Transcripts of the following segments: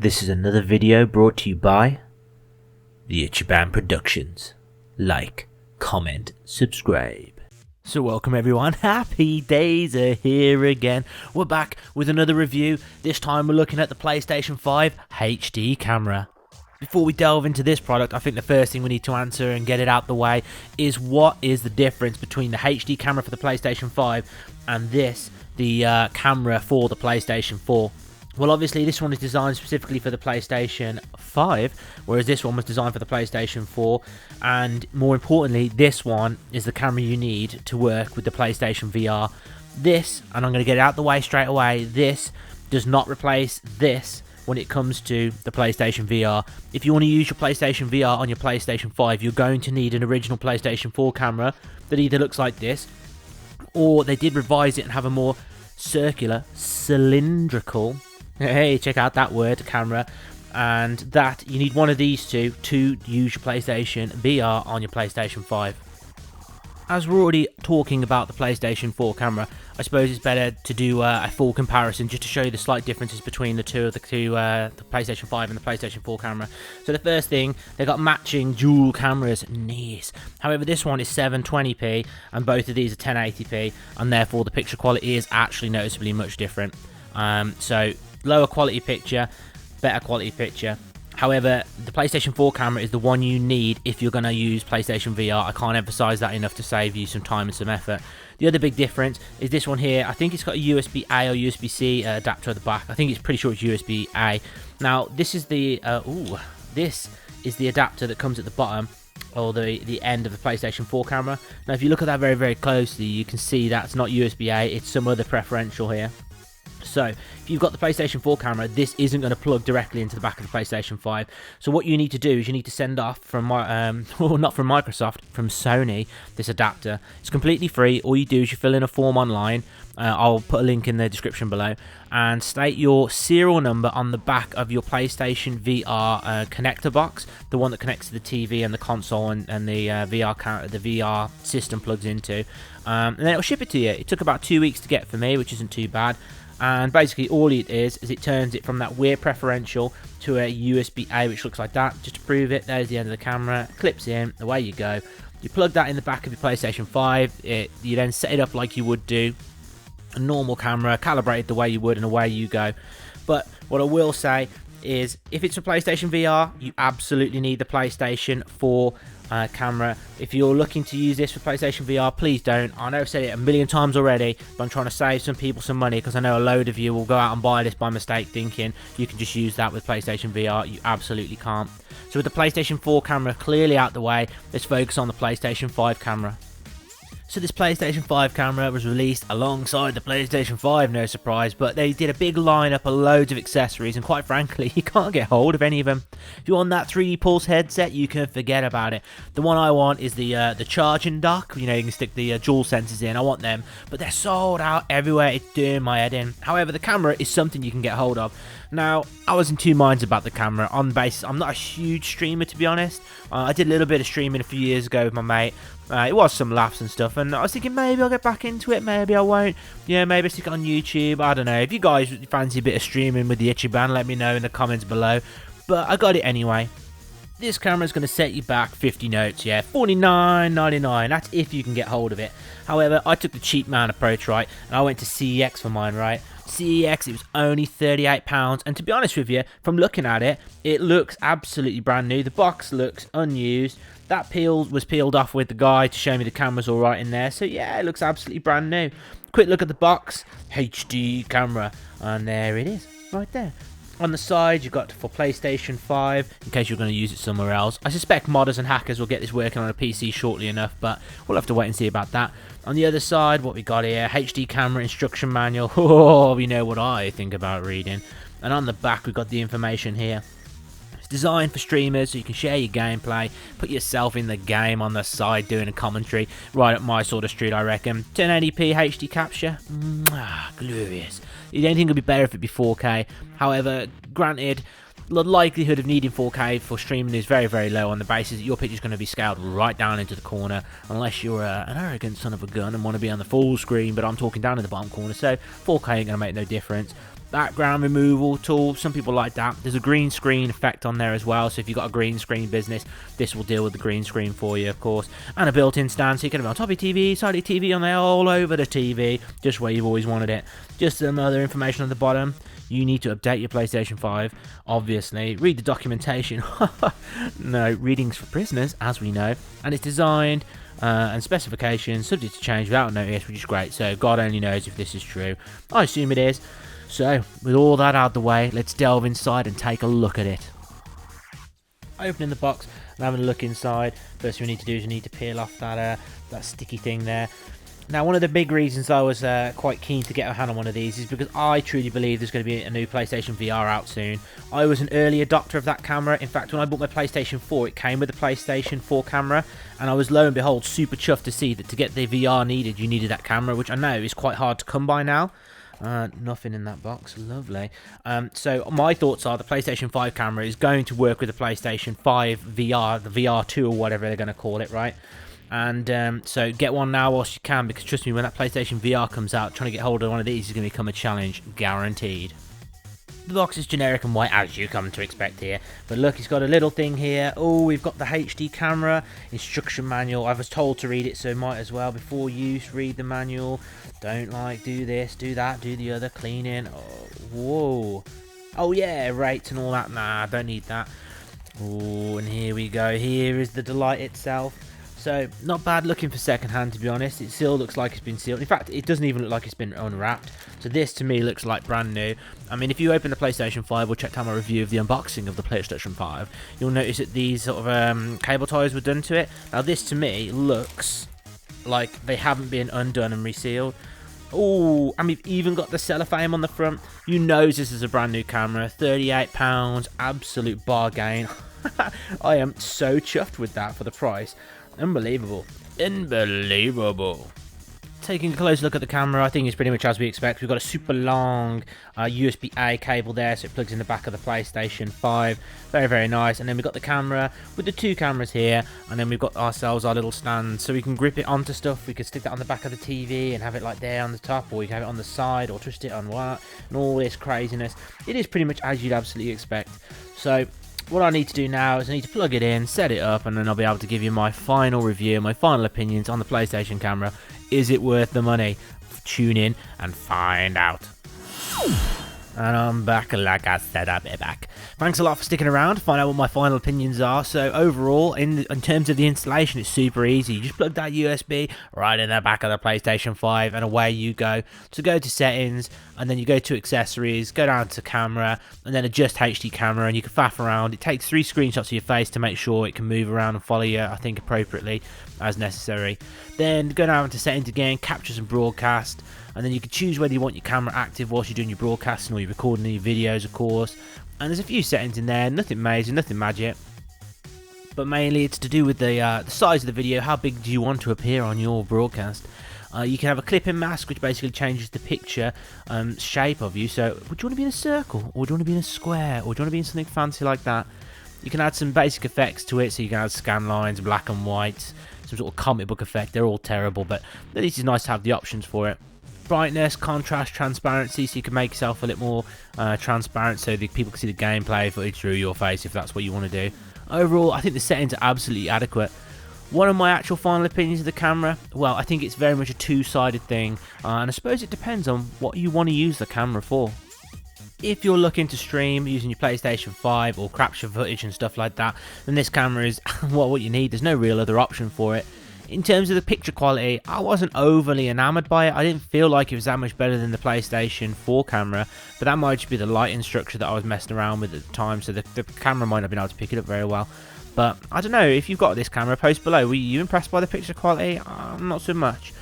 This is another video brought to you by the Ichiban Productions. Like, comment, subscribe. So welcome everyone, happy days are here again. We're back with another review. This time we're looking at the PlayStation 5 HD Camera. Before we delve into this product, I think the first thing we need to answer and get it out the way is what is the difference between the HD camera for the PlayStation 5 and the camera for the PlayStation 4. Well, obviously this one is designed specifically for the PlayStation 5, whereas this one was designed for the PlayStation 4, and more importantly, this one is the camera you need to work with the PlayStation VR. This, and I'm going to get it out the way straight away, this does not replace this when it comes to the PlayStation VR. If you want to use your PlayStation VR on your PlayStation 5, you're going to need an original PlayStation 4 camera that either looks like this, or they did revise it and have a more circular, cylindrical, hey, check out that word, camera, and that you need one of these two to use your PlayStation VR on your PlayStation 5. As we're already talking about the PlayStation 4 camera, I suppose it's better to do a full comparison just to show you the slight differences between the PlayStation 5 and the PlayStation 4 camera. So the first thing, they got matching dual cameras, nice. However, this one is 720p and both of these are 1080p, and therefore the picture quality is actually noticeably much different. So lower quality picture, better quality picture. However, the PlayStation 4 camera is the one you need if you're going to use PlayStation VR. I can't emphasize that enough to save you some time and some effort. The other big difference is this one here. I think it's got a USB-A or USB-C adapter at the back. I think it's pretty sure it's USB-A. Now, this is the adapter that comes at the bottom, or the end of the PlayStation 4 camera. Now, if you look at that very, very closely, you can see that's not USB-A. It's some other preferential here. So, if you've got the PlayStation 4 camera, this isn't going to plug directly into the back of the PlayStation 5. So what you need to do is you need to send off from, not from Microsoft, from Sony, this adapter. It's completely free. All you do is you fill in a form online. I'll put a link in the description below. And state your serial number on the back of your PlayStation VR connector box, the one that connects to the TV and the console and the VR system plugs into. And then it'll ship it to you. It took about 2 weeks to get for me, which isn't too bad. And basically all it is it turns it from that weird preferential to a USB-A, which looks like that. Just to prove it, there's the end of the camera, clips in, away you go. You plug that in the back of your PlayStation 5, you then set it up like you would do a normal camera, calibrated the way you would, and away you go. But what I will say is, if it's a PlayStation VR, you absolutely need the PlayStation 4 camera. If you're looking to use this for PlayStation VR, please don't. I know I've said it a million times already, but I'm trying to save some people some money, because I know a load of you will go out and buy this by mistake thinking you can just use that with PlayStation VR. You absolutely can't. So with the PlayStation 4 camera clearly out the way, let's focus on the PlayStation 5 camera. So this PlayStation 5 camera was released alongside the PlayStation 5, no surprise, but they did a big lineup of loads of accessories, and quite frankly, you can't get hold of any of them. If you want that 3D Pulse headset, you can forget about it. The one I want is the charging dock, you can stick the dual sensors in. I want them, but they're sold out everywhere. It's doing my head in. However, the camera is something you can get hold of. Now, I was in two minds about the camera. On the basis, I'm not a huge streamer, to be honest. I did a little bit of streaming a few years ago with my mate. It was some laughs and stuff, and I was thinking maybe I'll get back into it, maybe I won't. Yeah, maybe stick it on YouTube, I don't know. If you guys fancy a bit of streaming with the Ichiban, let me know in the comments below. But I got it anyway. This camera is going to set you back 50 notes, yeah, $49.99. That's if you can get hold of it. However, I took the cheap man approach, right, and I went to CEX for mine, right. CEX, it was only £38, and to be honest with you, from looking at it, it looks absolutely brand new. The box looks unused. That was peeled off with the guy to show me the camera's alright in there, so yeah, it looks absolutely brand new. Quick look at the box, HD camera, and there it is, right there. On the side, you've got for PlayStation 5, in case you're going to use it somewhere else. I suspect modders and hackers will get this working on a PC shortly enough, but we'll have to wait and see about that. On the other side, what we got here, HD camera instruction manual. Oh, you know what I think about reading. And on the back, we've got the information here. It's designed for streamers, so you can share your gameplay, put yourself in the game on the side doing a commentary. Right up my sort of street, I reckon. 1080p HD capture. Glorious. You don't think it would be better if it'd be 4K. However, granted, the likelihood of needing 4K for streaming is very, very low on the basis that your picture is going to be scaled right down into the corner, unless you're an arrogant son of a gun and want to be on the full screen, but I'm talking down in the bottom corner, so 4K ain't going to make no difference. background removal tool. Some people like that. There's a green screen effect on there as well, so if you've got a green screen business, this will deal with the green screen for you, of course. And a built-in stand, so you can have it on top of your TV, side of your TV, on there, all over the TV, just where you've always wanted it. Just some other information on the bottom. You need to update your PlayStation 5, obviously. Read the documentation. No, readings for prisoners, as we know. And it's designed and specifications subject to change without notice, which is great. So God only knows if this is true. I assume it is. So with all that out of the way, let's delve inside and take a look at it. Opening the box and having a look inside. First thing we need to do is we need to peel off that sticky thing there. Now, one of the big reasons I was quite keen to get a hand on one of these is because I truly believe there's going to be a new PlayStation VR out soon. I was an early adopter of that camera. In fact, when I bought my PlayStation 4, it came with the PlayStation 4 camera, and I was, lo and behold, super chuffed to see that to get the VR needed, you needed that camera, which I know is quite hard to come by now. Nothing in that box. Lovely. So my thoughts are the PlayStation 5 camera is going to work with the PlayStation 5 VR, the VR 2 or whatever they're going to call it, right? And so get one now whilst you can, because trust me, when that PlayStation VR comes out, trying to get hold of one of these is going to become a challenge, guaranteed. The box is generic and white, as you come to expect here. But look, it's got a little thing here. Oh, we've got the HD camera instruction manual. I was told to read it, so might as well. Before use, read the manual. Don't do this, do that, do the other, cleaning. Oh, whoa. Oh yeah, rates and all that. Nah, don't need that. Oh, and here we go. Here is the delight itself. So, not bad looking for second-hand, to be honest. It still looks like it's been sealed. In fact, it doesn't even look like it's been unwrapped. So this, to me, looks like brand new. I mean, if you open the PlayStation 5 or check out my review of the unboxing of the PlayStation 5, you'll notice that these sort of cable ties were done to it. Now, this, to me, looks like they haven't been undone and resealed. Oh, and we've even got the cellophane on the front. You know this is a brand new camera. £38, absolute bargain. I am so chuffed with that for the price. Unbelievable. Unbelievable. Taking a close look at the camera, I think it's pretty much as we expect. We've got a super long USB-A cable there, so it plugs in the back of the PlayStation 5. Very, very nice. And then we've got the camera with the two cameras here, and then we've got ourselves our little stand, so we can grip it onto stuff. We can stick that on the back of the TV and have it like there on the top, or we can have it on the side, or twist it on what, and all this craziness. It is pretty much as you'd absolutely expect. So what I need to do now is I need to plug it in, set it up, and then I'll be able to give you my final review, my final opinions on the PlayStation camera. Is it worth the money? Tune in and find out. And I'm back, like I said, I'll be back. Thanks a lot for sticking around to find out what my final opinions are. So overall, in terms of the installation, it's super easy. You just plug that USB right in the back of the PlayStation 5 and away you go. So go to settings, and then you go to accessories, go down to camera, and then adjust HD camera, and you can faff around. It takes 3 screenshots of your face to make sure it can move around and follow you, I think, appropriately as necessary. Then go down to settings again, captures and broadcast, and then you can choose whether you want your camera active whilst you're doing your broadcasting or you're recording your videos, of course. And there's a few settings in there, nothing major, nothing magic, but mainly it's to do with the size of the video. How big do you want to appear on your broadcast? You can have a clipping mask, which basically changes the picture shape of you. So would you want to be in a circle, or do you want to be in a square, or do you want to be in something fancy like that? You can add some basic effects to it, so you can add scan lines, black and white, some sort of comic book effect. They're all terrible, but at least it's nice to have the options for it. Brightness, contrast, transparency, so you can make yourself a little more transparent so that people can see the gameplay footage through your face if that's what you want to do. Overall, I think the settings are absolutely adequate. One of my actual final opinions of the camera, well, I think it's very much a two-sided thing, and I suppose it depends on what you want to use the camera for. If you're looking to stream using your PlayStation 5 or capture footage and stuff like that, then this camera is what you need. There's no real other option for it. In terms of the picture quality, I wasn't overly enamoured by it. I didn't feel like it was that much better than the PlayStation 4 camera, but that might just be the lighting structure that I was messing around with at the time, so the camera might not have been able to pick it up very well. But I don't know, if you've got this camera, post below. Were you impressed by the picture quality? Not so much.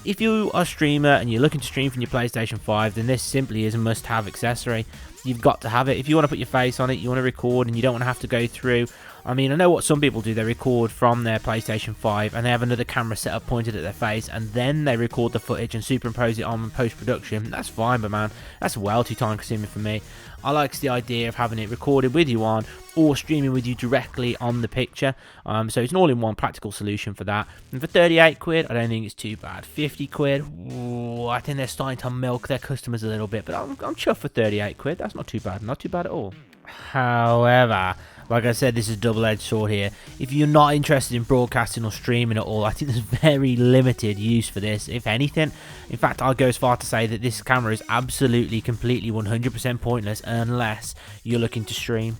If you are a streamer and you're looking to stream from your PlayStation 5, then this simply is a must-have accessory. You've got to have it. If you want to put your face on it, you want to record, and you don't want to have to go through I mean, I know what some people do. They record from their PlayStation 5 and they have another camera set up pointed at their face, and then they record the footage and superimpose it on post-production. That's fine, but man, that's well too time consuming for me. I like the idea of having it recorded with you on, or streaming with you directly on the picture. So it's an all-in-one practical solution for that. And for 38 quid, I don't think it's too bad. 50 quid, ooh, I think they're starting to milk their customers a little bit, but I'm chuffed for 38 quid. That's not too bad. Not too bad at all. However, like I said, this is a double-edged sword here. If you're not interested in broadcasting or streaming at all, I think there's very limited use for this, if anything. In fact, I'll go as far to say that this camera is absolutely, completely, 100% pointless unless you're looking to stream.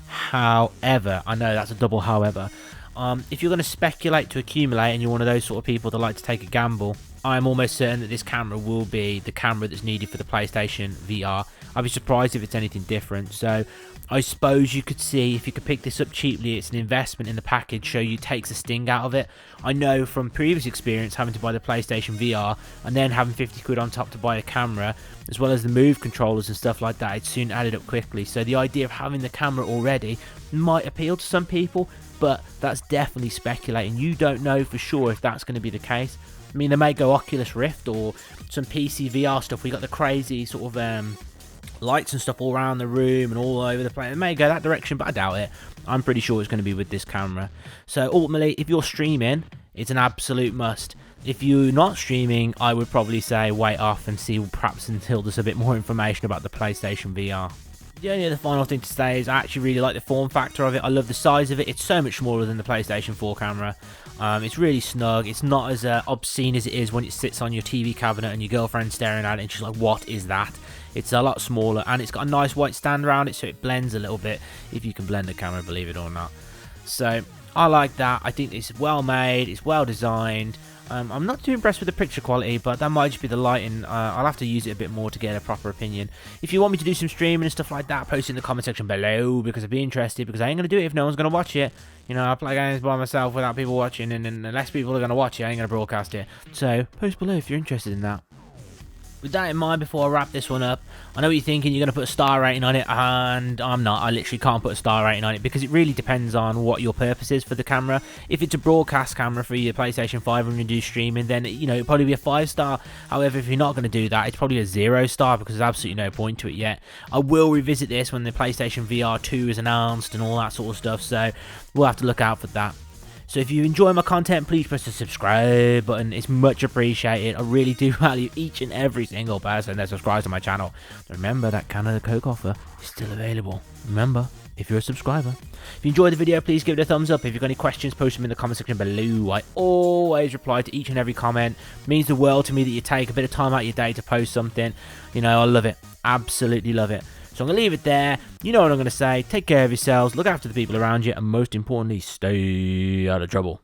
However, I know that's a double however. If you're going to speculate to accumulate and you're one of those sort of people that like to take a gamble, I'm almost certain that this camera will be the camera that's needed for the PlayStation VR. I'd be surprised if it's anything different. So I suppose you could see if you could pick this up cheaply, it's an investment in the package, so you takes the sting out of it. I know from previous experience having to buy the PlayStation VR and then having 50 quid on top to buy a camera, as well as the Move controllers and stuff like that, it soon added up quickly. So the idea of having the camera already might appeal to some people, but that's definitely speculating. You don't know for sure if that's going to be the case. I mean, they may go Oculus Rift or some PC VR stuff. We got the crazy sort of lights and stuff all around the room and all over the place. It may go that direction, but I doubt it. I'm pretty sure it's going to be with this camera. So ultimately, if you're streaming, it's an absolute must. If you're not streaming, I would probably say wait off and see perhaps until there's a bit more information about the PlayStation VR. The only other final thing to say is I actually really like the form factor of it. I love the size of it. It's so much smaller than the PlayStation 4 camera. It's really snug. It's not as obscene as it is when it sits on your TV cabinet and your girlfriend's staring at it and she's like, what is that? It's a lot smaller, and it's got a nice white stand around it, so it blends a little bit, if you can blend a camera, believe it or not. So I like that. I think it's well made, it's well designed. I'm not too impressed with the picture quality, but that might just be the lighting. I'll have to use it a bit more to get a proper opinion. If you want me to do some streaming and stuff like that, post it in the comment section below, because I'd be interested, because I ain't going to do it if no one's going to watch it. You know, I play games by myself without people watching, and unless people are going to watch it, I ain't going to broadcast it. So post below if you're interested in that. With that in mind, before I wrap this one up, I know what you're thinking, you're going to put a star rating on it, and I'm not. I literally can't put a star rating on it, because it really depends on what your purpose is for the camera. If it's a broadcast camera for your PlayStation 5 and you do streaming, then, you know, it'll probably be a 5-star. However, if you're not going to do that, it's probably a 0-star, because there's absolutely no point to it yet. I will revisit this when the PlayStation VR 2 is announced and all that sort of stuff, so we'll have to look out for that. So if you enjoy my content, please press the subscribe button. It's much appreciated. I really do value each and every single person that subscribes to my channel. Remember, that Canada Coke offer is still available. Remember, if you're a subscriber. If you enjoyed the video, please give it a thumbs up. If you've got any questions, post them in the comment section below. I always reply to each and every comment. It means the world to me that you take a bit of time out of your day to post something. You know, I love it. Absolutely love it. So I'm going to leave it there. You know what I'm going to say. Take care of yourselves. Look after the people around you. And most importantly, stay out of trouble.